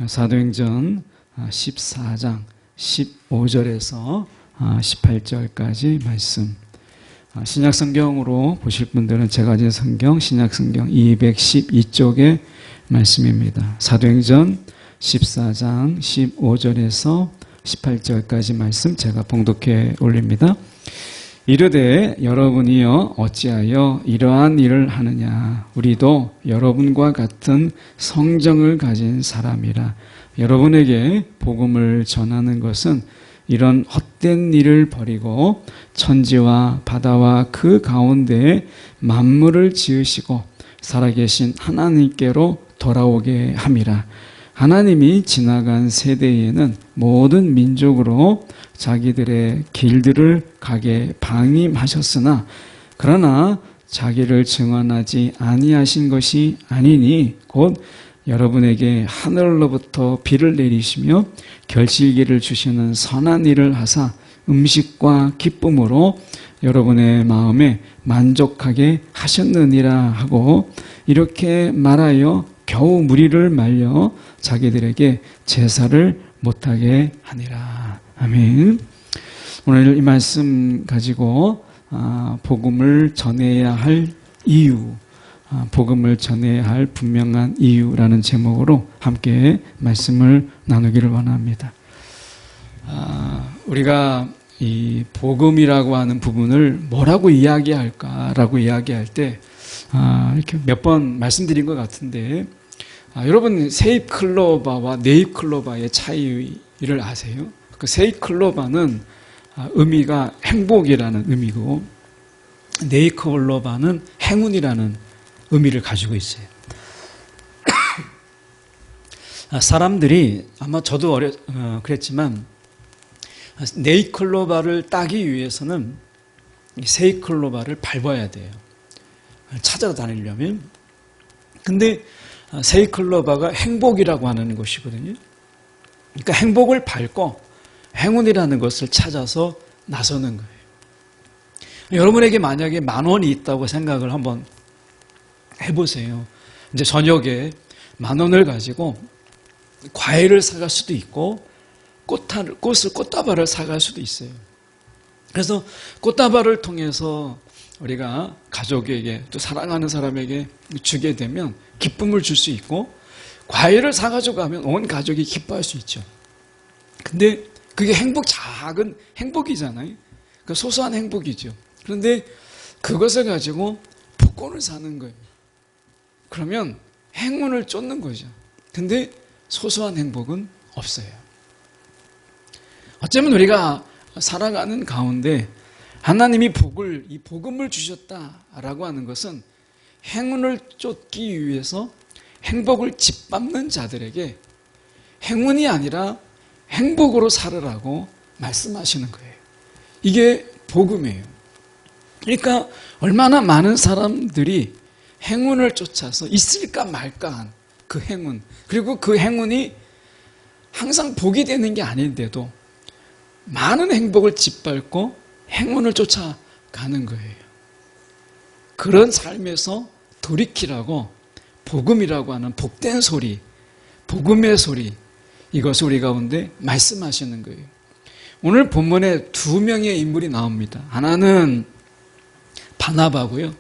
사도행전 14장 15절에서 18절까지 말씀. 신약성경으로 보실 분들은 제가 가진 성경 신약성경 212쪽의 말씀입니다. 사도행전 14장 15절에서 18절까지 말씀 제가 봉독해 올립니다. 이르되 여러분이여 어찌하여 이러한 일을 하느냐. 우리도 여러분과 같은 성정을 가진 사람이라. 여러분에게 복음을 전하는 것은 이런 헛된 일을 버리고 천지와 바다와 그 가운데에 만물을 지으시고 살아계신 하나님께로 돌아오게 함이라. 하나님이 지나간 세대에는 모든 민족으로 자기들의 길들을 가게 방임하셨으나 그러나 자기를 증언하지 아니하신 것이 아니니 곧 여러분에게 하늘로부터 비를 내리시며 결실기를 주시는 선한 일을 하사 음식과 기쁨으로 여러분의 마음에 만족하게 하셨느니라 하고 이렇게 말하여 겨우 무리를 말려 자기들에게 제사를 못하게 하니라. 아멘. 오늘 이 말씀 가지고 복음을 전해야 할 이유, 복음을 전해야 할 분명한 이유라는 제목으로 함께 말씀을 나누기를 원합니다. 우리가 이 복음이라고 하는 부분을 뭐라고 이야기할까라고 이야기할 때 이렇게 몇 번 말씀드린 것 같은데 여러분 세입클로바와 네잎클로바의 차이를 아세요? 그 세입클로바는 의미가 행복이라는 의미고 네잎클로바는 행운이라는 의미를 가지고 있어요. 사람들이 아마 저도 그랬지만 네잎클로바를 따기 위해서는 세잎클로바를 밟아야 돼요. 찾아다니려면. 근데 세잎클로바가 행복이라고 하는 것이거든요. 그러니까 행복을 밟고 행운이라는 것을 찾아서 나서는 거예요. 여러분에게 만약에 10,000원이 있다고 생각을 한번 해보세요. 이제 저녁에 10,000원을 가지고 과일을 사갈 수도 있고 꽃다발을 사갈 수도 있어요. 그래서 꽃다발을 통해서 우리가 가족에게 또 사랑하는 사람에게 주게 되면 기쁨을 줄 수 있고 과일을 사가지고 가면 온 가족이 기뻐할 수 있죠. 근데 그게 작은 행복이잖아요. 그 소소한 행복이죠. 그런데 그것을 가지고 복권을 사는 거예요. 그러면 행운을 쫓는 거죠. 근데 소소한 행복은 없어요. 어쩌면 우리가 살아가는 가운데 하나님이 이 복음을 주셨다라고 하는 것은 행운을 쫓기 위해서 행복을 짓밟는 자들에게 행운이 아니라 행복으로 살으라고 말씀하시는 거예요. 이게 복음이에요. 그러니까 얼마나 많은 사람들이 행운을 쫓아서 있을까 말까한 그 행운, 그리고 그 행운이 항상 복이 되는 게 아닌데도 많은 행복을 짓밟고 행운을 쫓아가는 거예요. 그런 삶에서 돌이키라고 복음이라고 하는 복된 소리, 복음의 소리, 이것을 우리 가운데 말씀하시는 거예요. 오늘 본문에 2명의 인물이 나옵니다. 하나는 바나바고요.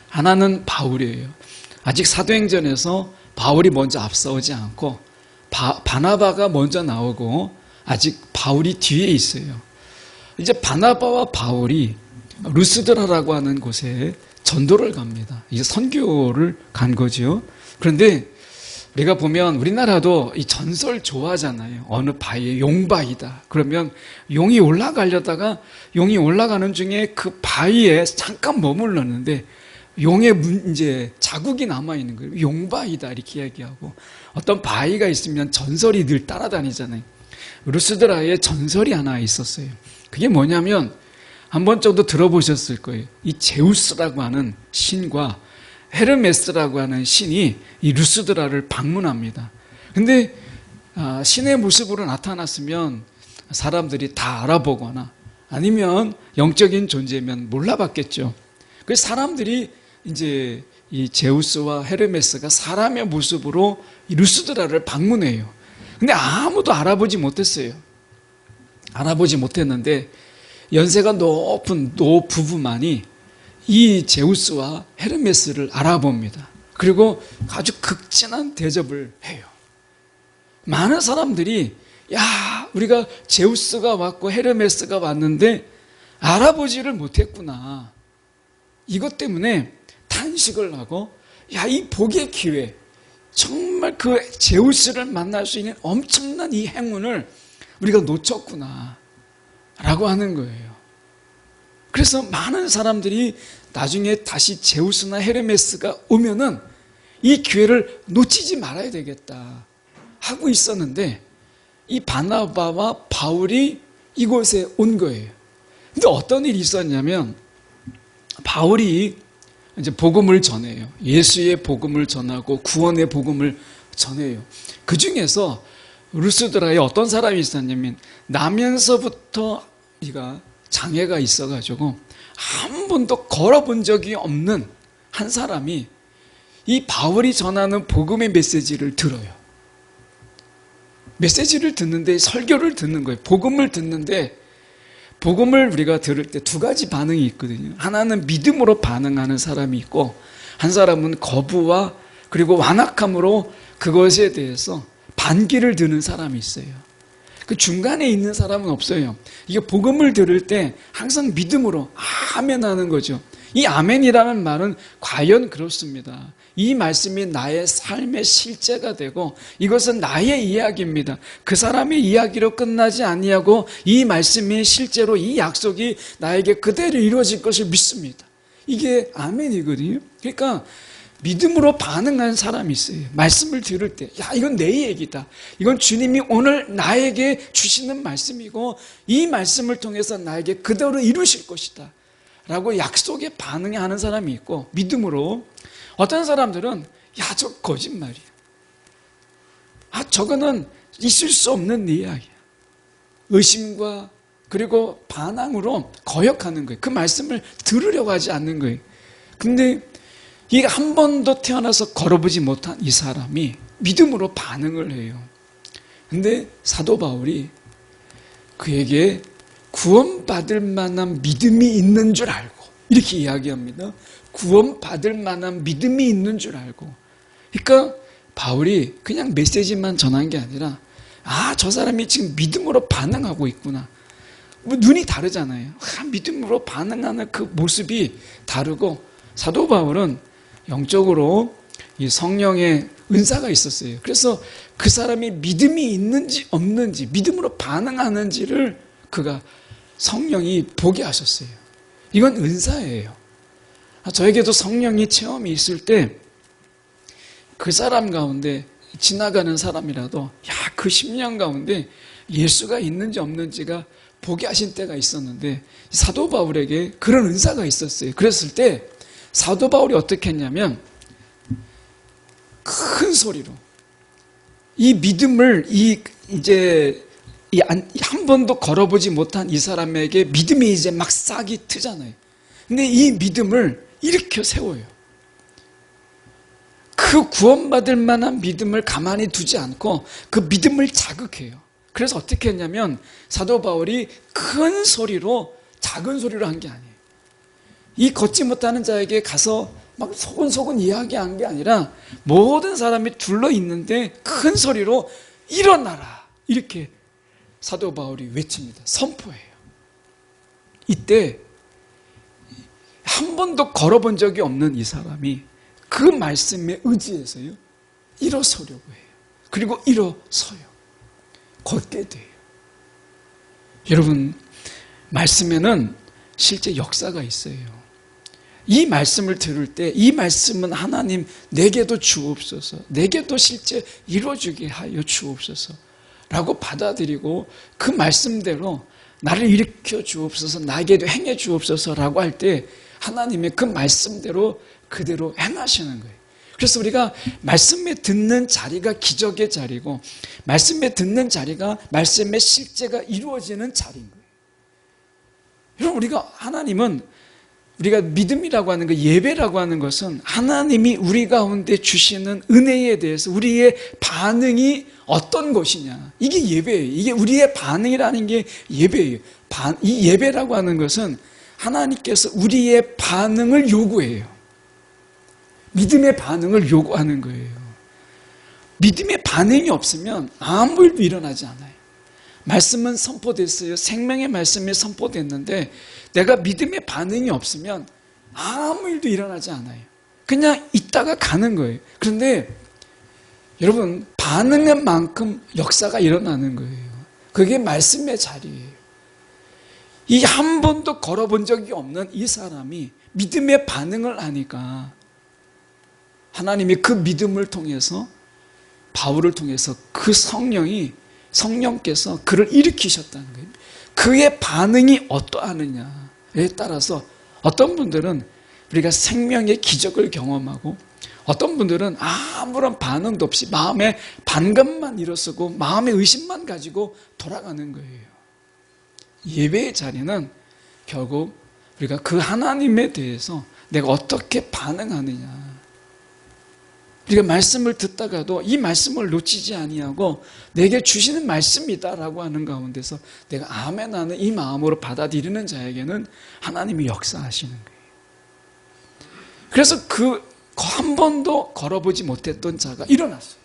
하나는 바울이에요. 아직 사도행전에서 바울이 먼저 앞서오지 않고 바나바가 먼저 나오고 아직 바울이 뒤에 있어요. 이제 바나바와 바울이 루스드라라고 하는 곳에 전도를 갑니다. 이제 선교를 간 거죠. 그런데 우리가 보면 우리나라도 이 전설 좋아하잖아요. 어느 바위에 용바위다. 그러면 용이 올라가려다가 용이 올라가는 중에 그 바위에 잠깐 머물렀는데 용의 이제 자국이 남아있는 거예요. 용바위다 이렇게 이야기하고 어떤 바위가 있으면 전설이 늘 따라다니잖아요. 루스드라에 전설이 하나 있었어요. 그게 뭐냐면 한 번 정도 들어보셨을 거예요. 이 제우스라고 하는 신과 헤르메스라고 하는 신이 이 루스드라를 방문합니다. 근데 신의 모습으로 나타났으면 사람들이 다 알아보거나 아니면 영적인 존재면 몰라봤겠죠. 그래서 사람들이 이제 이 제우스와 헤르메스가 사람의 모습으로 이 루스드라를 방문해요. 근데 아무도 알아보지 못했어요. 알아보지 못했는데 연세가 높은 노 부부만이 이 제우스와 헤르메스를 알아봅니다. 그리고 아주 극진한 대접을 해요. 많은 사람들이 야, 우리가 제우스가 왔고 헤르메스가 왔는데 알아보지를 못했구나. 이것 때문에 탄식을 하고 야, 이 복의 기회, 정말 그 제우스를 만날 수 있는 엄청난 이 행운을 우리가 놓쳤구나 라고 하는 거예요. 그래서 많은 사람들이 나중에 다시 제우스나 헤르메스가 오면은 이 기회를 놓치지 말아야 되겠다 하고 있었는데 이 바나바와 바울이 이곳에 온 거예요. 근데 어떤 일이 있었냐면 바울이 이제 복음을 전해요. 예수의 복음을 전하고 구원의 복음을 전해요. 그 중에서 루스드라에 어떤 사람이 있었냐면 나면서부터 이가 장애가 있어가지고 한 번도 걸어본 적이 없는 한 사람이 이 바울이 전하는 복음의 메시지를 들어요. 메시지를 듣는데 설교를 듣는 거예요. 복음을 듣는데 복음을 우리가 들을 때 두 가지 반응이 있거든요. 하나는 믿음으로 반응하는 사람이 있고 한 사람은 거부와 그리고 완악함으로 그것에 대해서 반기를 드는 사람이 있어요. 그 중간에 있는 사람은 없어요. 이게 복음을 들을 때 항상 믿음으로 아멘 하는 거죠. 이 아멘이라는 말은 과연 그렇습니다. 이 말씀이 나의 삶의 실제가 되고 이것은 나의 이야기입니다. 그 사람의 이야기로 끝나지 아니하고 이 말씀이 실제로 이 약속이 나에게 그대로 이루어질 것을 믿습니다. 이게 아멘이거든요. 그러니까 믿음으로 반응하는 사람이 있어요. 말씀을 들을 때 야, 이건 내 얘기다. 이건 주님이 오늘 나에게 주시는 말씀이고 이 말씀을 통해서 나에게 그대로 이루실 것이다 라고 약속에 반응하는 사람이 있고 믿음으로 어떤 사람들은 야, 저 거짓말이야. 아, 저거는 있을 수 없는 이야기야. 의심과 그리고 반항으로 거역하는 거예요. 그 말씀을 들으려고 하지 않는 거예요. 근데 이 한 번도 태어나서 걸어보지 못한 이 사람이 믿음으로 반응을 해요. 근데 사도 바울이 그에게 구원받을 만한 믿음이 있는 줄 알고 이렇게 이야기합니다. 구원받을 만한 믿음이 있는 줄 알고. 그러니까 바울이 그냥 메시지만 전한 게 아니라 아, 저 사람이 지금 믿음으로 반응하고 있구나. 뭐 눈이 다르잖아요. 믿음으로 반응하는 그 모습이 다르고 사도 바울은 영적으로 이 성령의 은사가 있었어요. 그래서 그 사람이 믿음이 있는지 없는지 믿음으로 반응하는지를 그가 성령이 보게 하셨어요. 이건 은사예요. 저에게도 성령이 체험이 있을 때 그 사람 가운데 지나가는 사람이라도 야, 그 10년 가운데 예수가 있는지 없는지가 보게 하신 때가 있었는데 사도 바울에게 그런 은사가 있었어요. 그랬을 때 사도 바울이 어떻게 했냐면 큰 소리로 이 믿음을 한 번도 걸어보지 못한 이 사람에게 믿음이 이제 막 싹이 트잖아요. 근데 이 믿음을 일으켜 세워요. 그 구원받을 만한 믿음을 가만히 두지 않고 그 믿음을 자극해요. 그래서 어떻게 했냐면 사도 바울이 큰 소리로 작은 소리로 한 게 아니에요. 이 걷지 못하는 자에게 가서 막 소곤소곤 이야기한 게 아니라 모든 사람이 둘러 있는데 큰 소리로 일어나라 이렇게 사도 바울이 외칩니다. 선포해요. 이때 한 번도 걸어본 적이 없는 이 사람이 그 말씀에 의지해서요 일어서려고 해요. 그리고 일어서요. 걷게 돼요. 여러분, 말씀에는 실제 역사가 있어요. 이 말씀을 들을 때 이 말씀은 하나님 내게도 주옵소서, 내게도 실제 이루어지게 하여 주옵소서 라고 받아들이고 그 말씀대로 나를 일으켜 주옵소서, 나에게도 행해 주옵소서 라고 할 때 하나님의 그 말씀대로 그대로 행하시는 거예요. 그래서 우리가 말씀에 듣는 자리가 기적의 자리고 말씀에 듣는 자리가 말씀의 실제가 이루어지는 자리인 거예요. 여러분, 우리가 하나님은 우리가 믿음이라고 하는 것, 예배라고 하는 것은 하나님이 우리 가운데 주시는 은혜에 대해서 우리의 반응이 어떤 것이냐. 이게 예배예요. 이게 우리의 반응이라는 게 예배예요. 이 예배라고 하는 것은 하나님께서 우리의 반응을 요구해요. 믿음의 반응을 요구하는 거예요. 믿음의 반응이 없으면 아무 일도 일어나지 않아요. 말씀은 선포됐어요. 생명의 말씀이 선포됐는데 내가 믿음의 반응이 없으면 아무 일도 일어나지 않아요. 그냥 있다가 가는 거예요. 그런데 여러분, 반응한 만큼 역사가 일어나는 거예요. 그게 말씀의 자리예요. 이 한 번도 걸어본 적이 없는 이 사람이 믿음의 반응을 하니까 하나님이 그 믿음을 통해서, 바울을 통해서 그 성령께서 그를 일으키셨다는 거예요. 그의 반응이 어떠하느냐에 따라서 어떤 분들은 우리가 생명의 기적을 경험하고 어떤 분들은 아무런 반응도 없이 마음에 반감만 일어서고 마음의 의심만 가지고 돌아가는 거예요. 예배의 자리는 결국 우리가 그 하나님에 대해서 내가 어떻게 반응하느냐. 우리가 말씀을 듣다가도 이 말씀을 놓치지 아니하고 내게 주시는 말씀이다라고 하는 가운데서 내가 아멘 하는 이 마음으로 받아들이는 자에게는 하나님이 역사하시는 거예요. 그래서 한 번도 걸어보지 못했던 자가 일어났어요.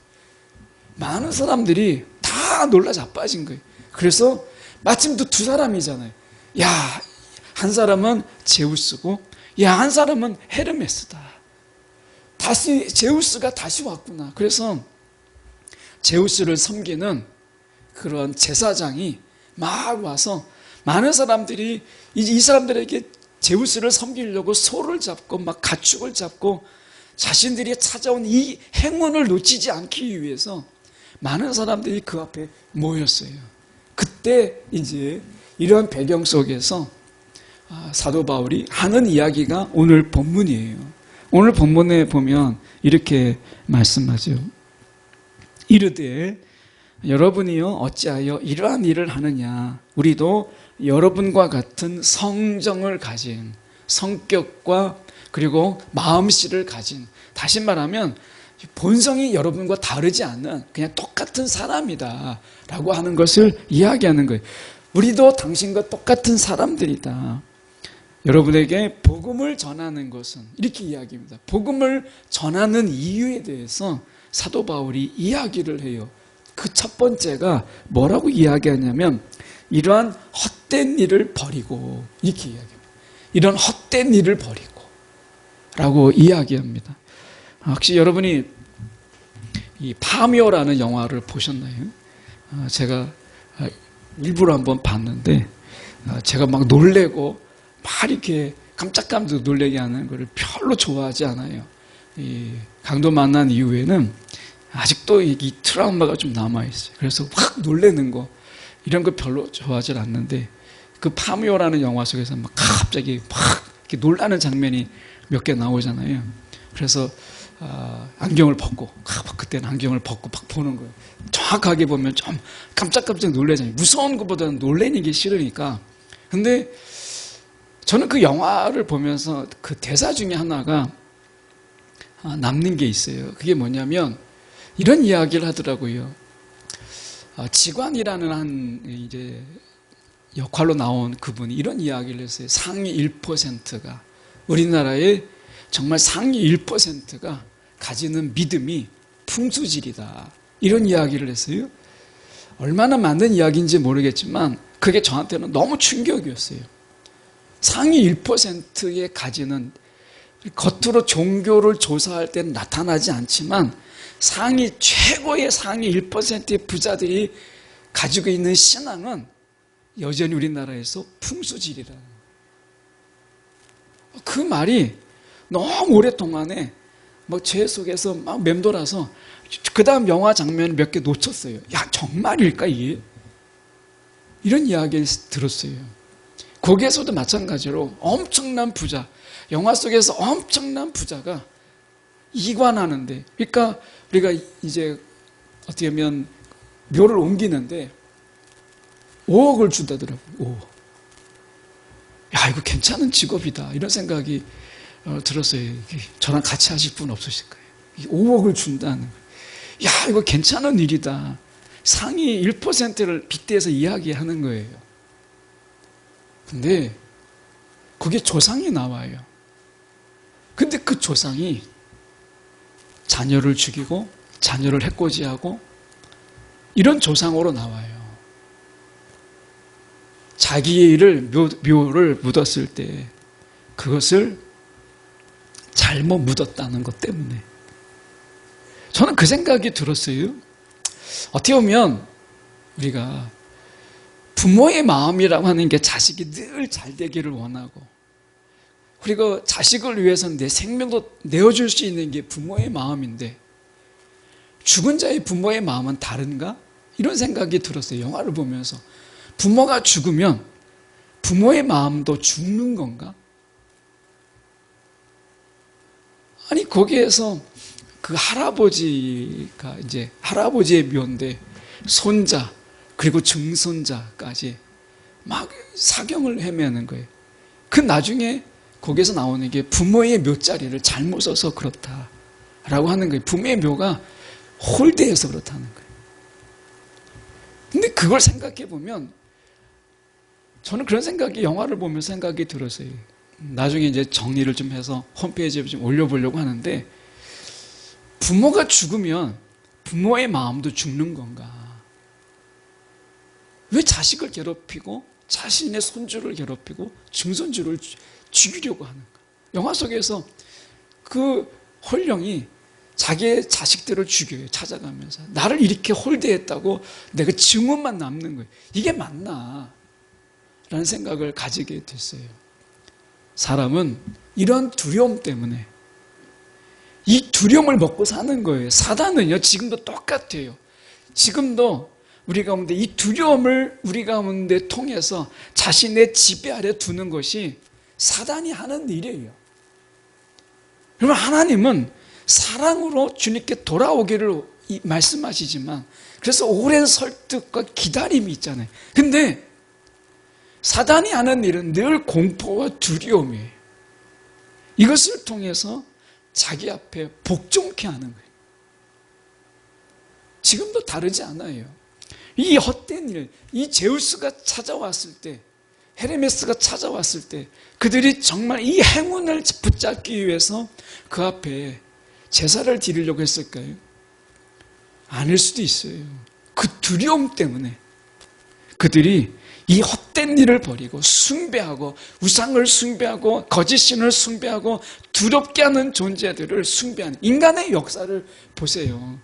많은 사람들이 다 놀라 자빠진 거예요. 그래서 마침 또 두 사람이잖아요. 야, 한 사람은 제우스고, 야, 한 사람은 헤르메스다. 다시 제우스가 다시 왔구나. 그래서 제우스를 섬기는 그런 제사장이 막 와서 많은 사람들이 이 사람들에게 제우스를 섬기려고 소를 잡고 막 가축을 잡고 자신들이 찾아온 이 행운을 놓치지 않기 위해서 많은 사람들이 그 앞에 모였어요. 그때 이제 이러한 배경 속에서 사도 바울이 하는 이야기가 오늘 본문이에요. 오늘 본문에 보면 이렇게 말씀하죠. 이르되 여러분이요 어찌하여 이러한 일을 하느냐. 우리도 여러분과 같은 성정을 가진, 성격과 그리고 마음씨를 가진, 다시 말하면 본성이 여러분과 다르지 않는 그냥 똑같은 사람이다 라고 하는 것을 이야기하는 거예요. 우리도 당신과 똑같은 사람들이다. 여러분에게 복음을 전하는 것은 이렇게 이야기합니다. 복음을 전하는 이유에 대해서 사도 바울이 이야기를 해요. 그 첫 번째가 뭐라고 이야기하냐면 이러한 헛된 일을 버리고, 이렇게 이야기합니다. 이런 헛된 일을 버리고 라고 이야기합니다. 혹시 여러분이 이 파묘라는 영화를 보셨나요? 제가 일부러 한번 봤는데 제가 막 놀래고 막 이렇게 깜짝깜짝 놀래게 하는 것을 별로 좋아하지 않아요. 이 강도 만난 이후에는 아직도 이 트라우마가 좀 남아있어요. 그래서 확 놀래는 거 이런 거 별로 좋아하지 않는데 그 파묘라는 영화 속에서 막 갑자기 막 이렇게 놀라는 장면이 몇 개 나오잖아요. 그래서 안경을 벗고 그때는 안경을 벗고 막 보는 거예요. 정확하게 보면 좀 깜짝깜짝 놀라잖아요. 무서운 것보다는 놀래는 게 싫으니까. 근데 저는 그 영화를 보면서 그 대사 중에 하나가 남는 게 있어요. 그게 뭐냐면 이런 이야기를 하더라고요. 직관이라는 한 이제 역할로 나온 그분이 이런 이야기를 했어요. 상위 1%가 우리나라의 정말 상위 1%가 가지는 믿음이 풍수질이다. 이런 이야기를 했어요. 얼마나 맞는 이야기인지 모르겠지만 그게 저한테는 너무 충격이었어요. 상위 1%에 가지는, 겉으로 종교를 조사할 때는 나타나지 않지만 최고의 상위 1%의 부자들이 가지고 있는 신앙은 여전히 우리나라에서 풍수질이라는 거예요. 그 말이 너무 오랫동안에 막 제 속에서 막 맴돌아서 그 다음 영화 장면을 몇 개 놓쳤어요. 야, 정말일까 이게? 이런 이야기를 들었어요. 거기에서도 마찬가지로 엄청난 부자, 영화 속에서 엄청난 부자가 이관하는데, 그러니까 우리가 이제 어떻게 보면 묘를 옮기는데 5억을 준다더라고요. 5억. 야, 야, 이거 괜찮은 직업이다. 이런 생각이 들었어요. 저랑 같이 하실 분 없으실 거예요. 5억을 준다는 거예요. 야, 이거 괜찮은 일이다. 상위 1%를 빗대서 이야기하는 거예요. 근데 그게 조상이 나와요. 근데 그 조상이 자녀를 죽이고 자녀를 해코지하고 이런 조상으로 나와요. 자기의 일을 묘를 묻었을 때 그것을 잘못 묻었다는 것 때문에 저는 그 생각이 들었어요. 어떻게 보면 우리가 부모의 마음이라고 하는 게 자식이 늘 잘 되기를 원하고 그리고 자식을 위해서는 내 생명도 내어줄 수 있는 게 부모의 마음인데 죽은 자의 부모의 마음은 다른가? 이런 생각이 들었어요. 영화를 보면서 부모가 죽으면 부모의 마음도 죽는 건가? 아니 거기에서 그 할아버지가 이제 할아버지의 묘인데 손자 그리고 증손자까지 막 사경을 헤매는 거예요. 그 나중에 거기에서 나오는 게 부모의 묘자리를 잘못 써서 그렇다라고 하는 거예요. 부모의 묘가 홀대해서 그렇다는 거예요. 근데 그걸 생각해 보면 저는 그런 생각이 영화를 보면서 생각이 들었어요. 나중에 이제 정리를 좀 해서 홈페이지에 좀 올려보려고 하는데 부모가 죽으면 부모의 마음도 죽는 건가? 왜 자식을 괴롭히고 자신의 손주를 괴롭히고 증손주를 죽이려고 하는가? 영화 속에서 그 홀령이 자기의 자식들을 죽여요. 찾아가면서 나를 이렇게 홀대했다고 내가 증언만 남는 거예요. 이게 맞나? 라는 생각을 가지게 됐어요. 사람은 이런 두려움 때문에 이 두려움을 먹고 사는 거예요. 사단은요 지금도 똑같아요. 지금도 우리 가운데 이 두려움을 우리 가운데 통해서 자신의 지배 아래 두는 것이 사단이 하는 일이에요. 그러면 하나님은 사랑으로 주님께 돌아오기를 말씀하시지만 그래서 오랜 설득과 기다림이 있잖아요. 근데 사단이 하는 일은 늘 공포와 두려움이에요. 이것을 통해서 자기 앞에 복종케 하는 거예요. 지금도 다르지 않아요. 이 헛된 일, 이 제우스가 찾아왔을 때, 헤르메스가 찾아왔을 때 그들이 정말 이 행운을 붙잡기 위해서 그 앞에 제사를 드리려고 했을까요? 아닐 수도 있어요. 그 두려움 때문에 그들이 이 헛된 일을 버리고 숭배하고 우상을 숭배하고 거짓신을 숭배하고 두렵게 하는 존재들을 숭배하는 인간의 역사를 보세요.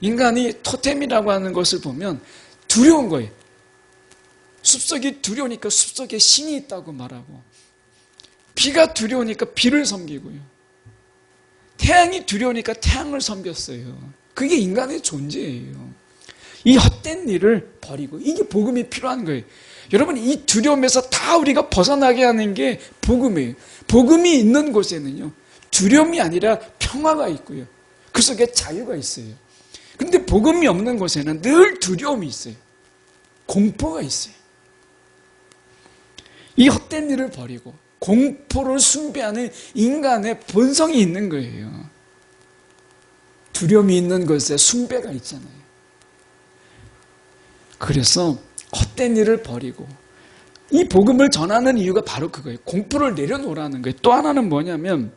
인간이 토템이라고 하는 것을 보면 두려운 거예요. 숲속이 두려우니까 숲속에 신이 있다고 말하고 비가 두려우니까 비를 섬기고요. 태양이 두려우니까 태양을 섬겼어요. 그게 인간의 존재예요. 이 헛된 일을 버리고 이게 복음이 필요한 거예요. 여러분 이 두려움에서 다 우리가 벗어나게 하는 게 복음이에요. 복음이 있는 곳에는요 두려움이 아니라 평화가 있고요. 그 속에 자유가 있어요. 근데 복음이 없는 곳에는 늘 두려움이 있어요. 공포가 있어요. 이 헛된 일을 버리고 공포를 숭배하는 인간의 본성이 있는 거예요. 두려움이 있는 것에 숭배가 있잖아요. 그래서 헛된 일을 버리고 이 복음을 전하는 이유가 바로 그거예요. 공포를 내려놓으라는 거예요. 또 하나는 뭐냐면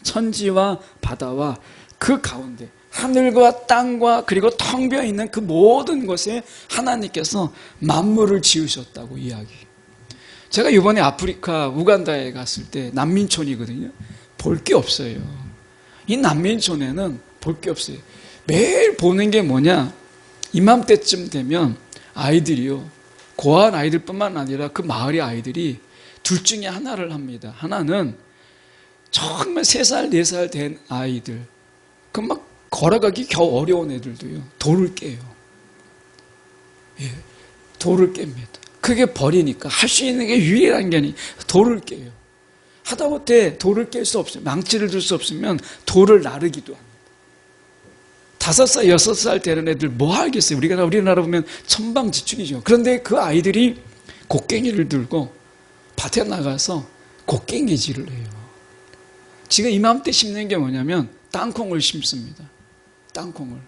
천지와 바다와 그 가운데 하늘과 땅과 그리고 텅 비어있는 그 모든 것에 하나님께서 만물을 지으셨다고 이야기. 제가 이번에 아프리카 우간다에 갔을 때 난민촌이거든요. 볼 게 없어요. 이 난민촌에는 볼 게 없어요. 매일 보는 게 뭐냐, 이맘때쯤 되면 아이들이요, 고아원 아이들뿐만 아니라 그 마을의 아이들이 둘 중에 하나를 합니다. 하나는 정말 3살, 4살 된 아이들, 그 막 걸어가기 겨우 어려운 애들도요, 돌을 깨요. 예, 돌을 깹니다. 그게 버리니까 할 수 있는 게 유일한 게 아니, 돌을 깨요. 하다못해 돌을 깰 수 없으면, 망치를 들 수 없으면 돌을 나르기도 합니다. 5살, 6살 되는 애들 뭐 하겠어요? 우리나라 보면 천방지축이죠. 그런데 그 아이들이 곡괭이를 들고 밭에 나가서 곡괭이질을 해요. 지금 이맘때 심는 게 뭐냐면 땅콩을 심습니다. 땅콩을.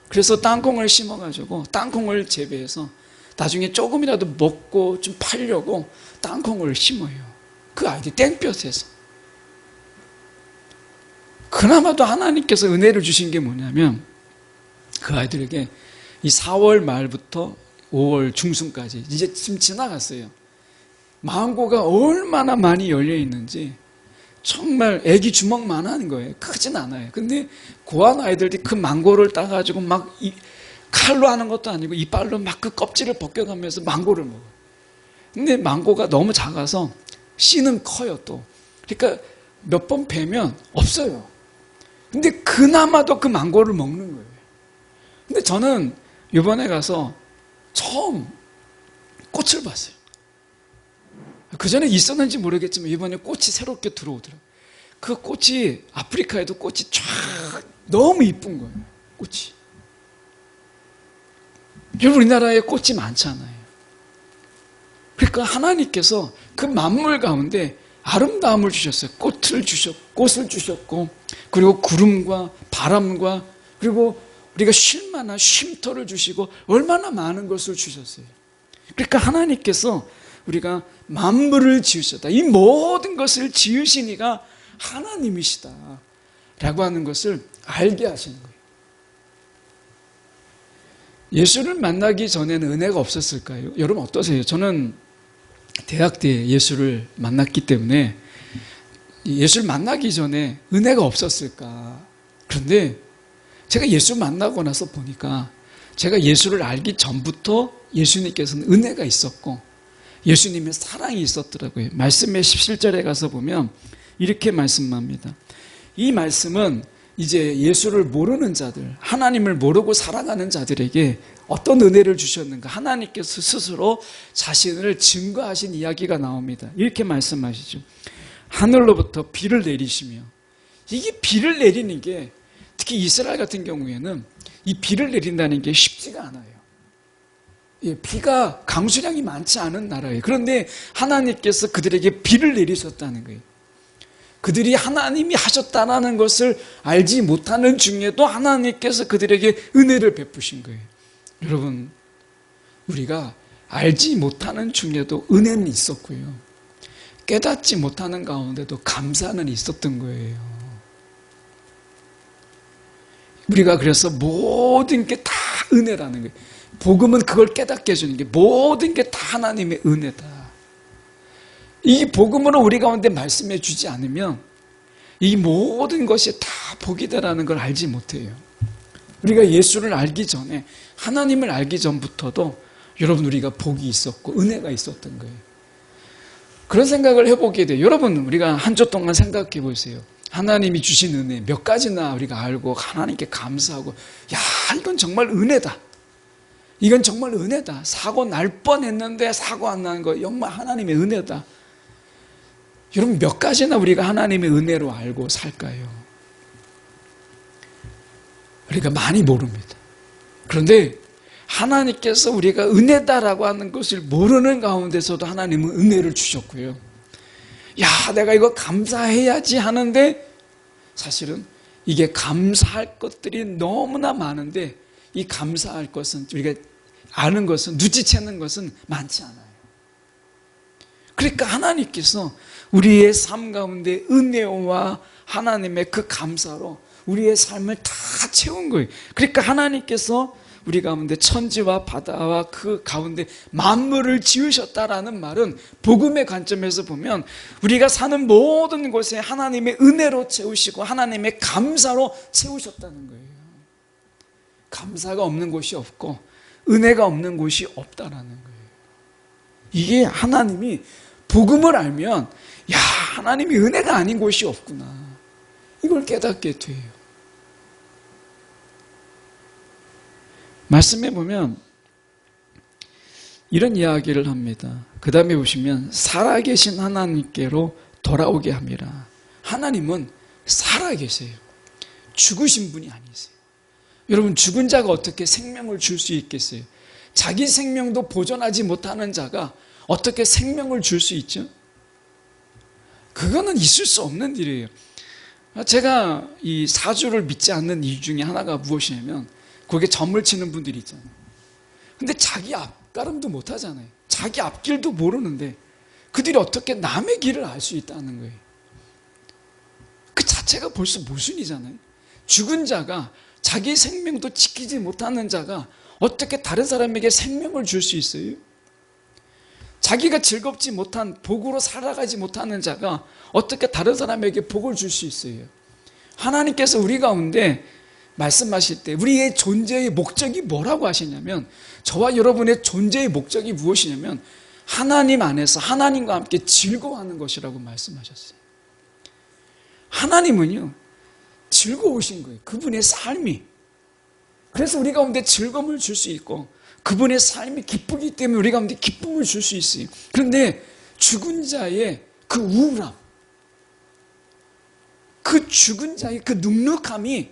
그래서 땅콩을 심어가지고 땅콩을 재배해서 나중에 조금이라도 먹고 좀 팔려고 땅콩을 심어요. 그 아이들 땡볕에서. 그나마도 하나님께서 은혜를 주신 게 뭐냐면 그 아이들에게 이 4월 말부터 5월 중순까지 이제 지금 지나갔어요. 망고가 얼마나 많이 열려 있는지 정말 애기 주먹만 하는 거예요. 크진 않아요. 근데 고한 아이들이 그 망고를 따가지고 막 칼로 하는 것도 아니고 이빨로 막 그 껍질을 벗겨가면서 망고를 먹어요. 근데 망고가 너무 작아서 씨는 커요 또. 그러니까 몇 번 베면 없어요. 근데 그나마도 그 망고를 먹는 거예요. 근데 저는 이번에 가서 처음 꽃을 봤어요. 그 전에 있었는지 모르겠지만 이번에 꽃이 새롭게 들어오더라고요. 그 꽃이 아프리카에도 꽃이 쫙 너무 이쁜 거예요. 꽃이. 여러분 우리나라에 꽃이 많잖아요. 그러니까 하나님께서 그 만물 가운데 아름다움을 주셨어요. 꽃을 주셨고 그리고 구름과 바람과 그리고 우리가 쉴 만한 쉼터를 주시고 얼마나 많은 것을 주셨어요. 그러니까 하나님께서 우리가 만물을 지으셨다. 이 모든 것을 지으신 이가 하나님이시다 라고 하는 것을 알게 하시는 거예요. 예수를 만나기 전에는 은혜가 없었을까요? 여러분 어떠세요? 저는 대학 때 예수를 만났기 때문에 예수를 만나기 전에 은혜가 없었을까? 그런데 제가 예수 만나고 나서 보니까 제가 예수를 알기 전부터 예수님께서는 은혜가 있었고 예수님의 사랑이 있었더라고요. 말씀의 17절에 가서 보면 이렇게 말씀합니다. 이 말씀은 이제 예수를 모르는 자들, 하나님을 모르고 살아가는 자들에게 어떤 은혜를 주셨는가? 하나님께서 스스로 자신을 증거하신 이야기가 나옵니다. 이렇게 말씀하시죠. 하늘로부터 비를 내리시며, 이게 비를 내리는 게 특히 이스라엘 같은 경우에는 이 비를 내린다는 게 쉽지가 않아요. 예, 비가 강수량이 많지 않은 나라예요. 그런데 하나님께서 그들에게 비를 내리셨다는 거예요. 그들이 하나님이 하셨다는 것을 알지 못하는 중에도 하나님께서 그들에게 은혜를 베푸신 거예요. 여러분, 우리가 알지 못하는 중에도 은혜는 있었고요. 깨닫지 못하는 가운데도 감사는 있었던 거예요. 우리가 그래서 모든 게 다 은혜라는 거예요. 복음은 그걸 깨닫게 해주는 게 모든 게 다 하나님의 은혜다. 이 복음으로 우리 가운데 말씀해 주지 않으면 이 모든 것이 다 복이다라는 걸 알지 못해요. 우리가 예수를 알기 전에 하나님을 알기 전부터도 여러분 우리가 복이 있었고 은혜가 있었던 거예요. 그런 생각을 해보게 돼요. 여러분 우리가 한 주 동안 생각해 보세요. 하나님이 주신 은혜 몇 가지나 우리가 알고 하나님께 감사하고 야 이건 정말 은혜다. 이건 정말 은혜다. 사고 날 뻔했는데 사고 안 나는 거 정말 하나님의 은혜다. 여러분 몇 가지나 우리가 하나님의 은혜로 알고 살까요? 우리가 많이 모릅니다. 그런데 하나님께서 우리가 은혜다라고 하는 것을 모르는 가운데서도 하나님은 은혜를 주셨고요. 야 내가 이거 감사해야지 하는데 사실은 이게 감사할 것들이 너무나 많은데 이 감사할 것은 우리가 아는 것은 눈치채는 것은 많지 않아요. 그러니까 하나님께서 우리의 삶 가운데 은혜와 하나님의 그 감사로 우리의 삶을 다 채운 거예요. 그러니까 하나님께서 우리 가운데 천지와 바다와 그 가운데 만물을 지으셨다라는 말은 복음의 관점에서 보면 우리가 사는 모든 곳에 하나님의 은혜로 채우시고 하나님의 감사로 채우셨다는 거예요. 감사가 없는 곳이 없고 은혜가 없는 곳이 없다라는 거예요. 이게 하나님이 복음을 알면 야 하나님이 은혜가 아닌 곳이 없구나. 이걸 깨닫게 돼요. 말씀해 보면 이런 이야기를 합니다. 그 다음에 보시면 살아계신 하나님께로 돌아오게 합니다. 하나님은 살아계세요. 죽으신 분이 아니세요. 여러분 죽은 자가 어떻게 생명을 줄 수 있겠어요? 자기 생명도 보존하지 못하는 자가 어떻게 생명을 줄 수 있죠? 그거는 있을 수 없는 일이에요. 제가 이 사주를 믿지 않는 이유 중에 하나가 무엇이냐면 거기에 점을 치는 분들이 있잖아요. 근데 자기 앞가름도 못 하잖아요. 자기 앞길도 모르는데 그들이 어떻게 남의 길을 알 수 있다는 거예요. 그 자체가 벌써 모순이잖아요. 죽은 자가 자기 생명도 지키지 못하는 자가 어떻게 다른 사람에게 생명을 줄 수 있어요? 자기가 즐겁지 못한 복으로 살아가지 못하는 자가 어떻게 다른 사람에게 복을 줄 수 있어요? 하나님께서 우리 가운데 말씀하실 때 우리의 존재의 목적이 뭐라고 하시냐면, 저와 여러분의 존재의 목적이 무엇이냐면 하나님 안에서 하나님과 함께 즐거워하는 것이라고 말씀하셨어요. 하나님은요, 즐거우신 거예요. 그분의 삶이. 그래서 우리 가운데 즐거움을 줄 수 있고 그분의 삶이 기쁘기 때문에 우리 가운데 기쁨을 줄 수 있어요. 그런데 죽은 자의 그 우울함, 그 죽은 자의 그 눅눅함이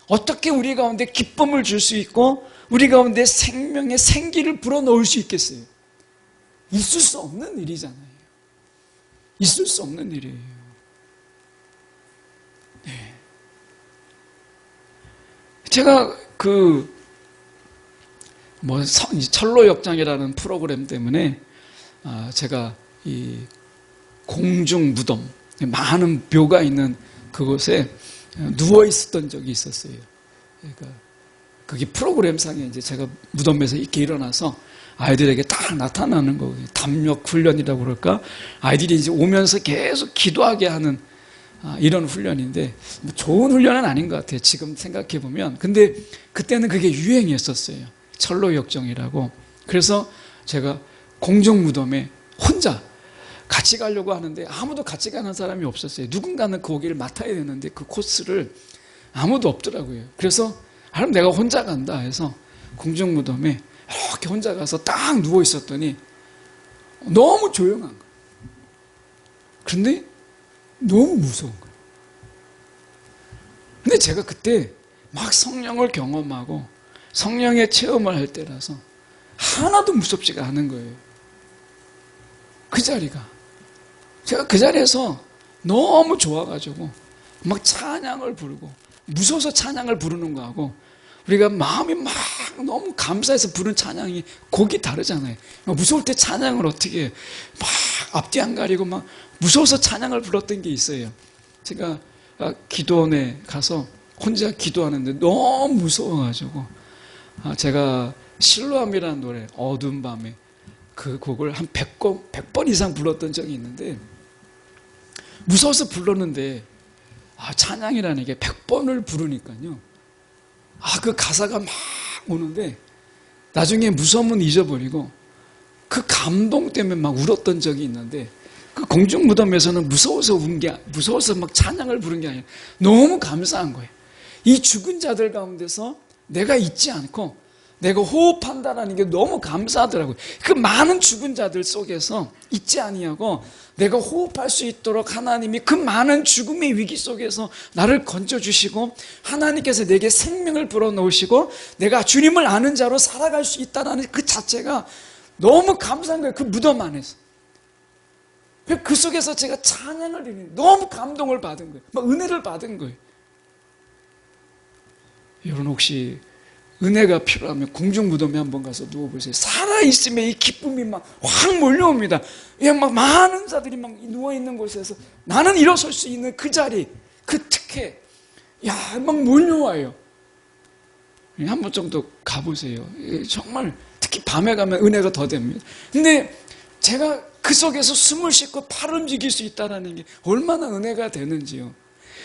어떻게 우리 가운데 기쁨을 줄 수 있고 우리 가운데 생명의 생기를 불어넣을 수 있겠어요? 있을 수 없는 일이잖아요. 있을 수 없는 일이에요. 네. 제가 철로역장이라는 프로그램 때문에 제가 이 공중 무덤, 많은 묘가 있는 그곳에 누워 있었던 적이 있었어요. 그러니까 거기 프로그램상에 이제 제가 무덤에서 이렇게 일어나서 아이들에게 딱 나타나는 거예요. 담력 훈련이라고 그럴까? 아이들이 이제 오면서 계속 기도하게 하는 이런 훈련인데, 좋은 훈련은 아닌 것 같아요. 지금 생각해 보면. 근데 그때는 그게 유행이었었어요. 철로역정이라고. 그래서 제가 공중 무덤에 혼자 같이 가려고 하는데 아무도 같이 가는 사람이 없었어요. 누군가는 거기를 맡아야 되는데 그 코스를 아무도 없더라고요. 그래서 그럼 내가 혼자 간다 해서 공중 무덤에 이렇게 혼자 가서 딱 누워 있었더니 너무 조용한 거예요. 그런데 너무 무서운 거예요. 근데 제가 그때 막 성령을 경험하고 성령의 체험을 할 때라서 하나도 무섭지가 않은 거예요. 그 자리가. 제가 그 자리에서 너무 좋아가지고 막 찬양을 부르고, 무서워서 찬양을 부르는 거하고 우리가 마음이 막 너무 감사해서 부른 찬양이 곡이 다르잖아요. 무서울 때 찬양을 어떻게 해. 막 앞뒤 안 가리고 막 무서워서 찬양을 불렀던 게 있어요. 제가 기도원에 가서 혼자 기도하는데 너무 무서워가지고 제가 실로암이라는 노래, 어두운 밤에, 그 곡을 한 100번 이상 불렀던 적이 있는데, 무서워서 불렀는데 찬양이라는 게 100번을 부르니까요, 그 가사가 막 오는데 나중에 무서움은 잊어버리고 그 감동 때문에 막 울었던 적이 있는데, 그 공중 무덤에서는 무서워서 막 찬양을 부른 게 아니라 너무 감사한 거예요. 이 죽은 자들 가운데서 내가 있지 않고 내가 호흡한다라는 게 너무 감사하더라고요. 그 많은 죽은 자들 속에서 있지 아니하고 내가 호흡할 수 있도록 하나님이 그 많은 죽음의 위기 속에서 나를 건져주시고 하나님께서 내게 생명을 불어넣으시고 내가 주님을 아는 자로 살아갈 수 있다는 그 자체가 너무 감사한 거예요. 그 무덤 안에서. 그 속에서 제가 찬양을 드리는, 너무 감동을 받은 거예요. 막 은혜를 받은 거예요. 여러분 혹시 은혜가 필요하면 공중 무덤에 한번 가서 누워보세요. 살아있으면 이 기쁨이 막 확 몰려옵니다. 막 많은 자들이 막 누워있는 곳에서 나는 일어설 수 있는 그 자리, 그 특혜, 막 몰려와요. 한 번 정도 가보세요. 정말 특히 밤에 가면 은혜가 더 됩니다. 근데 제가 그 속에서 숨을 쉬고 팔 움직일 수 있다는 게 얼마나 은혜가 되는지요.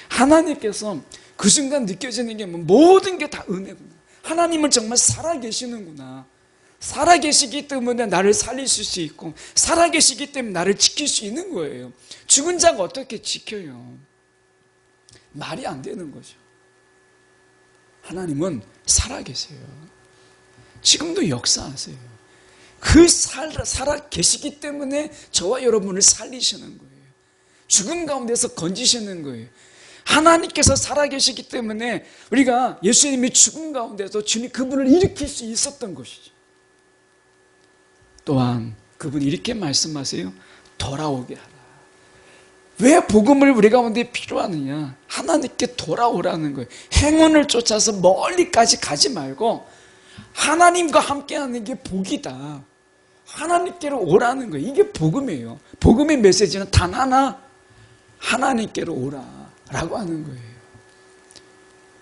하나님께서 그 순간 느껴지는 게 모든 게 다 은혜구나. 하나님은 정말 살아계시는구나. 살아계시기 때문에 나를 살릴 수 있고 살아계시기 때문에 나를 지킬 수 있는 거예요. 죽은 자가 어떻게 지켜요? 말이 안 되는 거죠. 하나님은 살아계세요. 지금도 역사하세요. 그 살아계시기 때문에 저와 여러분을 살리시는 거예요. 죽음 가운데서 건지시는 거예요. 하나님께서 살아계시기 때문에 우리가 예수님이 죽음 가운데서 주님 그분을 일으킬 수 있었던 것이죠. 또한 그분이 이렇게 말씀하세요. 돌아오게 하라. 왜 복음을 우리 가운데 필요하느냐? 하나님께 돌아오라는 거예요. 행운을 쫓아서 멀리까지 가지 말고 하나님과 함께하는 게 복이다. 하나님께로 오라는 거예요. 이게 복음이에요. 복음의 메시지는 단 하나, 하나님께로 오라라고 하는 거예요.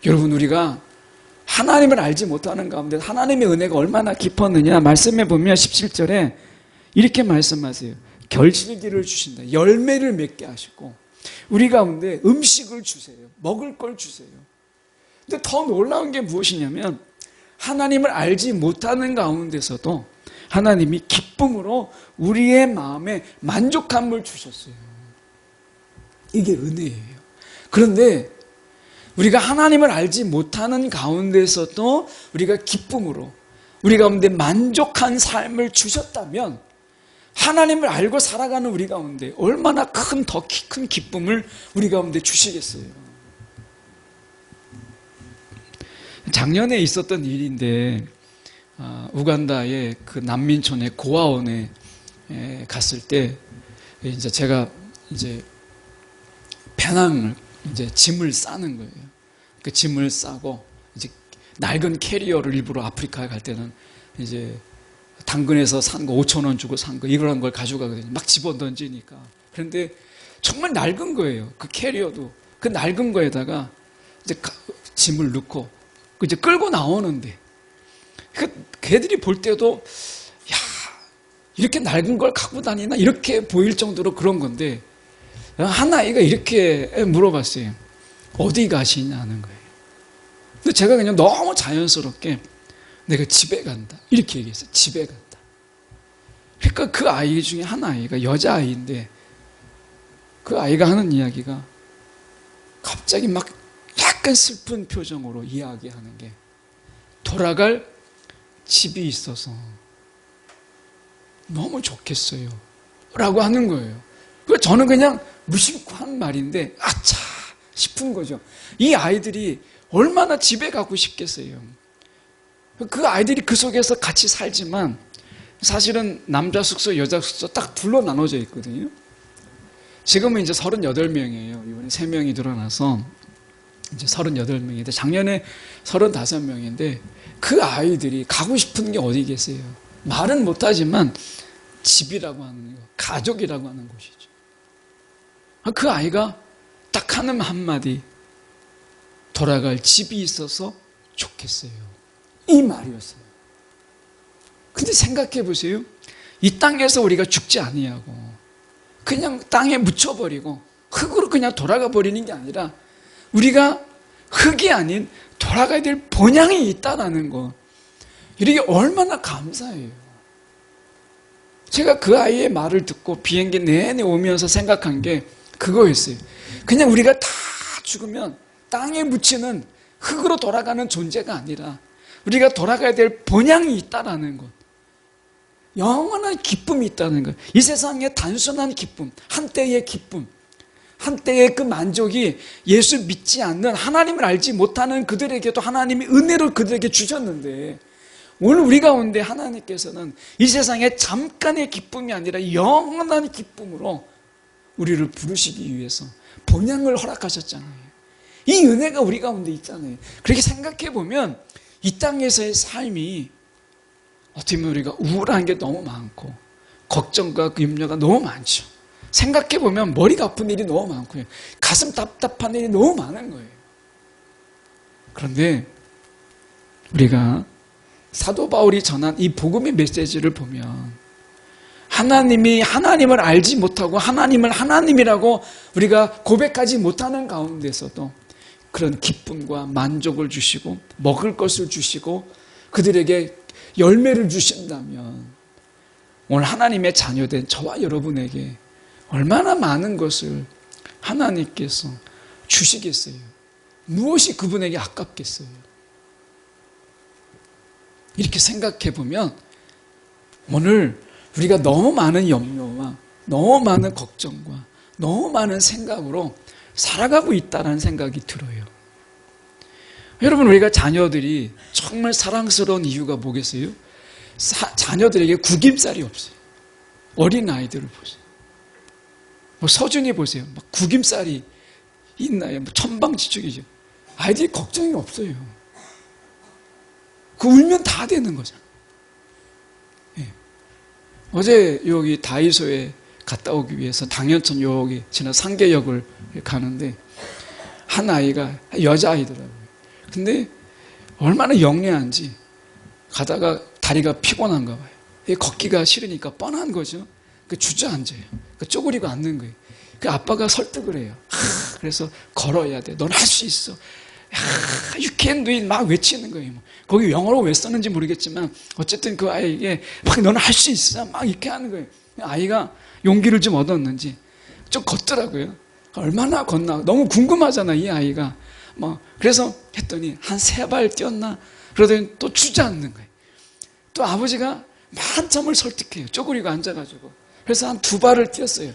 여러분, 우리가 하나님을 알지 못하는 가운데 하나님의 은혜가 얼마나 깊었느냐? 말씀해 보면 17절에 이렇게 말씀하세요. 결실기를 주신다. 열매를 맺게 하시고 우리 가운데 음식을 주세요. 먹을 걸 주세요. 근데 더 놀라운 게 무엇이냐면 하나님을 알지 못하는 가운데서도 하나님이 기쁨으로 우리의 마음에 만족함을 주셨어요. 이게 은혜예요. 그런데 우리가 하나님을 알지 못하는 가운데서도 우리가 기쁨으로 우리 가운데 만족한 삶을 주셨다면 하나님을 알고 살아가는 우리 가운데 얼마나 더 큰 기쁨을 우리 가운데 주시겠어요. 작년에 있었던 일인데 우간다의 그 난민촌의 고아원에 갔을 때 이제 제가 이제 배낭을 이제 짐을 싸는 거예요. 그 짐을 싸고 이제 낡은 캐리어를 일부러 아프리카에 갈 때는 이제 당근에서 산 거 5,000원 주고 산 거 이런 걸 가져가거든요. 막 집어 던지니까. 그런데 정말 낡은 거예요. 그 캐리어도 그 낡은 거에다가 이제 짐을 넣고 이제 끌고 나오는데 걔들이 볼 때도 야 이렇게 낡은 걸 갖고 다니나 이렇게 보일 정도로 그런 건데 한 아이가 이렇게 물어봤어요. 어디 가시냐는 거예요. 근데 제가 그냥 너무 자연스럽게 내가 집에 간다 이렇게 얘기했어요. 집에 간다. 그러니까 그 아이 중에 한 아이가 여자아이인데 그 아이가 하는 이야기가 갑자기 막 약간 슬픈 표정으로 이야기하는 게 돌아갈 집이 있어서 너무 좋겠어요 라고 하는 거예요. 저는 그냥 무심코 한 말인데 아차 싶은 거죠. 이 아이들이 얼마나 집에 가고 싶겠어요. 그 아이들이 그 속에서 같이 살지만 사실은 남자 숙소 여자 숙소 딱 둘로 나눠져 있거든요. 지금은 이제 38명이에요. 이번에 3명이 늘어나서 이제 38명인데 작년에 35명인데 그 아이들이 가고 싶은 게 어디 계세요? 말은 못하지만 집이라고 하는 거, 가족이라고 하는 곳이죠. 그 아이가 딱 하는 한마디 돌아갈 집이 있어서 좋겠어요. 이 말이었어요. 근데 생각해 보세요. 이 땅에서 우리가 죽지 아니하고 그냥 땅에 묻혀버리고 흙으로 그냥 돌아가 버리는 게 아니라 우리가 흙이 아닌 돌아가야 될 본향이 있다는 거. 이게 얼마나 감사해요. 제가 그 아이의 말을 듣고 비행기 내내 오면서 생각한 게 그거였어요. 그냥 우리가 다 죽으면 땅에 묻히는 흙으로 돌아가는 존재가 아니라 우리가 돌아가야 될 본향이 있다는 것. 영원한 기쁨이 있다는 것. 이 세상에 단순한 기쁨, 한때의 기쁨, 한때의 그 만족이 예수 믿지 않는 하나님을 알지 못하는 그들에게도 하나님이 은혜로 그들에게 주셨는데 오늘 우리 가운데 하나님께서는 이 세상에 잠깐의 기쁨이 아니라 영원한 기쁨으로 우리를 부르시기 위해서 본향을 허락하셨잖아요. 이 은혜가 우리 가운데 있잖아요. 그렇게 생각해 보면 이 땅에서의 삶이 어떻게 보면 우리가 우울한 게 너무 많고 걱정과 염려가 너무 많죠. 생각해 보면 머리가 아픈 일이 너무 많고요. 가슴 답답한 일이 너무 많은 거예요. 그런데 우리가 사도 바울이 전한 이 복음의 메시지를 보면 하나님이 하나님을 알지 못하고 하나님을 하나님이라고 우리가 고백하지 못하는 가운데서도 그런 기쁨과 만족을 주시고 먹을 것을 주시고 그들에게 열매를 주신다면 오늘 하나님의 자녀된 저와 여러분에게 얼마나 많은 것을 하나님께서 주시겠어요. 무엇이 그분에게 아깝겠어요. 이렇게 생각해 보면 오늘 우리가 너무 많은 염려와 너무 많은 걱정과 너무 많은 생각으로 살아가고 있다는 생각이 들어요. 여러분, 우리가 자녀들이 정말 사랑스러운 이유가 뭐겠어요? 자녀들에게 구김살이 없어요. 어린 아이들을 보세요. 뭐 서준이 보세요. 막 구김살이 있나요? 뭐 천방지축이죠. 아이들이 걱정이 없어요. 그 울면 다 되는 거잖아. 예. 어제 여기 다이소에 갔다 오기 위해서 당연천 여기 지나 상계역을 가는데 한 아이가 여자아이더라고요. 근데 얼마나 영리한지 가다가 다리가 피곤한가 봐요. 걷기가 싫으니까 뻔한 거죠. 주저앉아요. 쪼그리고 앉는 거예요. 그 아빠가 설득을 해요. 그래서 걸어야 돼. 넌 할 수 있어. You can do it 막 외치는 거예요. 거기 영어로 왜 썼는지 모르겠지만 어쨌든 그 아이에게 막 너는 할 수 있어. 막 이렇게 하는 거예요. 아이가 용기를 좀 얻었는지 좀 걷더라고요. 얼마나 걷나 너무 궁금하잖아 이 아이가. 그래서 했더니 한 3발 뛰었나 그러더니 또 주저앉는 거예요. 또 아버지가 한참을 설득해요. 쪼그리고 앉아가지고. 그래서 한 2발을 뛰었어요.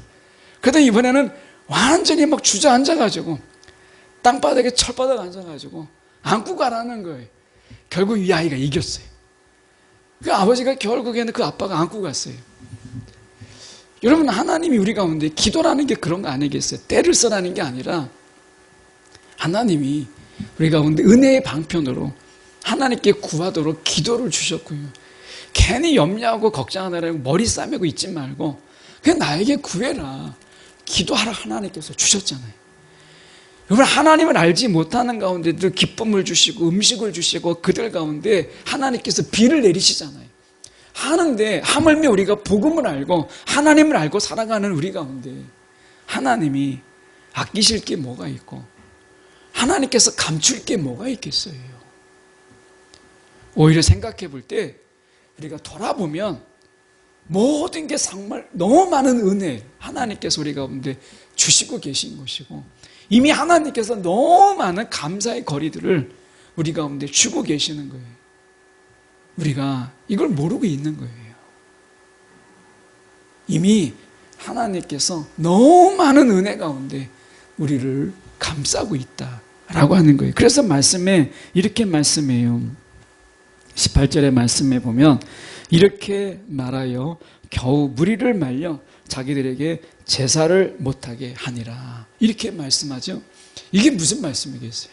그러더니 이번에는 완전히 막 주저앉아가지고 땅바닥에 철바닥 앉아가지고 안고 가라는 거예요. 결국 이 아이가 이겼어요. 그 아버지가 결국에는 그 아빠가 안고 갔어요. 여러분 하나님이 우리 가운데 기도라는 게 그런 거 아니겠어요? 때를 써라는 게 아니라 하나님이 우리 가운데 은혜의 방편으로 하나님께 구하도록 기도를 주셨고요. 괜히 염려하고 걱정하느라고 머리 싸매고 있지 말고 그냥 나에게 구해라. 기도하라 하나님께서 주셨잖아요. 여러분 하나님을 알지 못하는 가운데 늘 기쁨을 주시고 음식을 주시고 그들 가운데 하나님께서 비를 내리시잖아요. 하는데 하물며 우리가 복음을 알고 하나님을 알고 살아가는 우리 가운데 하나님이 아끼실 게 뭐가 있고 하나님께서 감출 게 뭐가 있겠어요. 오히려 생각해 볼 때 우리가 돌아보면 모든 게 정말 너무 많은 은혜 하나님께서 우리 가운데 주시고 계신 것이고 이미 하나님께서 너무 많은 감사의 거리들을 우리 가운데 주고 계시는 거예요. 우리가 이걸 모르고 있는 거예요. 이미 하나님께서 너무 많은 은혜 가운데 우리를 감싸고 있다라고 하는 거예요. 그래서 말씀에 이렇게 말씀해요. 18절의 말씀에 보면 이렇게 말하여 겨우 무리를 말려 자기들에게 제사를 못하게 하니라. 이렇게 말씀하죠. 이게 무슨 말씀이겠어요?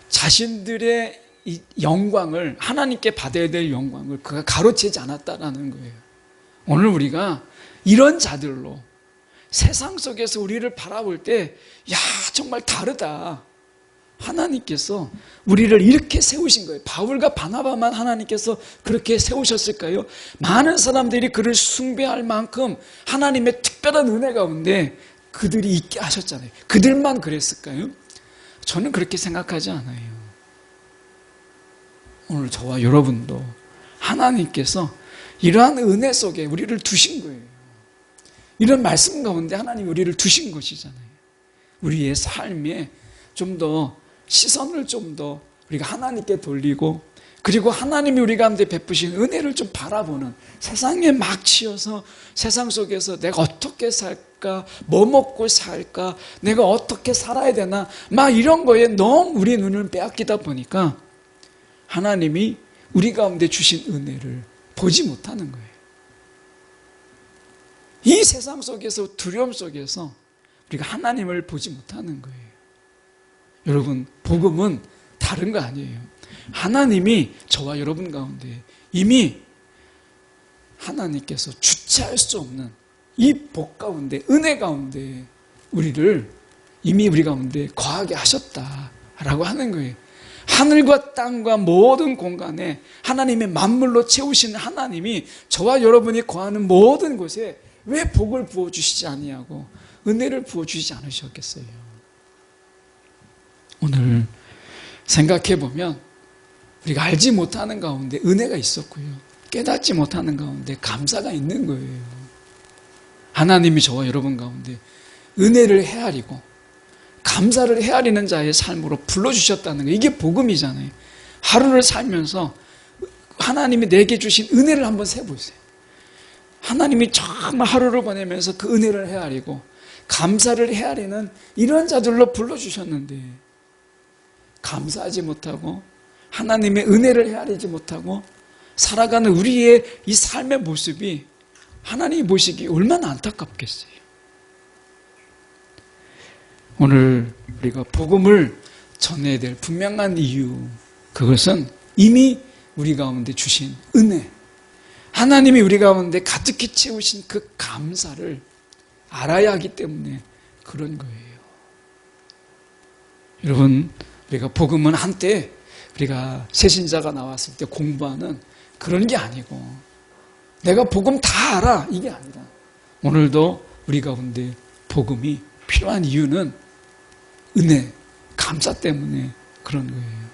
자신들의 이 영광을 하나님께 받아야 될 영광을 그가 가로채지 않았다라는 거예요. 오늘 우리가 이런 자들로 세상 속에서 우리를 바라볼 때 야 정말 다르다. 하나님께서 우리를 이렇게 세우신 거예요. 바울과 바나바만 하나님께서 그렇게 세우셨을까요? 많은 사람들이 그를 숭배할 만큼 하나님의 특별한 은혜 가운데 그들이 있게 하셨잖아요. 그들만 그랬을까요? 저는 그렇게 생각하지 않아요. 오늘 저와 여러분도 하나님께서 이러한 은혜 속에 우리를 두신 거예요. 이런 말씀 가운데 하나님 우리를 두신 것이잖아요. 우리의 삶에 좀 더 시선을 좀 더 우리가 하나님께 돌리고 그리고 하나님이 우리 가운데 베푸신 은혜를 좀 바라보는 세상에 막 치여서 세상 속에서 내가 어떻게 살까 뭐 먹고 살까 내가 어떻게 살아야 되나 막 이런 거에 너무 우리 눈을 빼앗기다 보니까 하나님이 우리 가운데 주신 은혜를 보지 못하는 거예요. 이 세상 속에서 두려움 속에서 우리가 하나님을 보지 못하는 거예요. 여러분 복음은 다른 거 아니에요. 하나님이 저와 여러분 가운데 이미 하나님께서 주체할 수 없는 이 복 가운데 은혜 가운데 우리를 이미 우리 가운데 거하게 하셨다라고 하는 거예요. 하늘과 땅과 모든 공간에 하나님의 만물로 채우시는 하나님이 저와 여러분이 거하는 모든 곳에 왜 복을 부어주시지 아니하고 은혜를 부어주시지 않으셨겠어요? 오늘 생각해보면 우리가 알지 못하는 가운데 은혜가 있었고요. 깨닫지 못하는 가운데 감사가 있는 거예요. 하나님이 저와 여러분 가운데 은혜를 헤아리고 감사를 헤아리는 자의 삶으로 불러주셨다는 거예요. 이게 복음이잖아요. 하루를 살면서 하나님이 내게 주신 은혜를 한번 세보세요. 하나님이 정말 하루를 보내면서 그 은혜를 헤아리고 감사를 헤아리는 이런 자들로 불러주셨는데 감사하지 못하고 하나님의 은혜를 헤아리지 못하고 살아가는 우리의 이 삶의 모습이 하나님이 보시기에 얼마나 안타깝겠어요. 오늘 우리가 복음을 전해야 될 분명한 이유, 그것은 이미 우리 가운데 주신 은혜, 하나님이 우리 가운데 가득히 채우신 그 감사를 알아야 하기 때문에 그런 거예요. 여러분, 우리가 복음은 한때 우리가 새신자가 나왔을 때 공부하는 그런 게 아니고 내가 복음 다 알아, 이게 아니라 오늘도 우리 가운데 복음이 필요한 이유는 은혜, 감사 때문에 그런 거예요.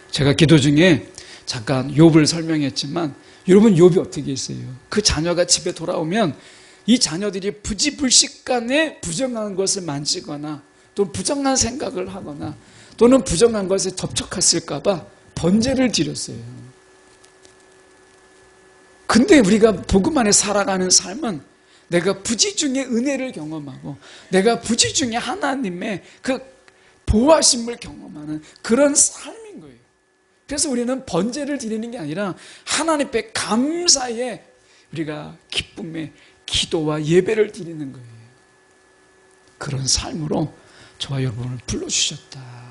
제가 기도 중에 잠깐 욥을 설명했지만 여러분, 욥이 어떻게 했어요? 그 자녀가 집에 돌아오면 이 자녀들이 부지불식간에 부정한 것을 만지거나 또 부정한 생각을 하거나 또는 부정한 것에 접촉했을까 봐 번제를 드렸어요. 근데 우리가 복음 안에 살아가는 삶은 내가 부지 중에 은혜를 경험하고 내가 부지 중에 하나님의 그 보호하심을 경험하는 그런 삶인 거예요. 그래서 우리는 번제를 드리는 게 아니라 하나님 앞에 감사의 우리가 기쁨의 기도와 예배를 드리는 거예요. 그런 삶으로 저와 여러분을 불러주셨다.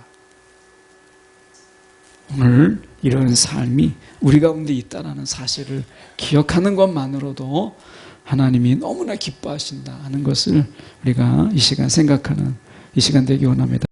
오늘 이런 삶이 우리 가운데 있다는 사실을 기억하는 것만으로도 하나님이 너무나 기뻐하신다 하는 것을 우리가 이 시간 생각하는 이 시간 되기 원합니다.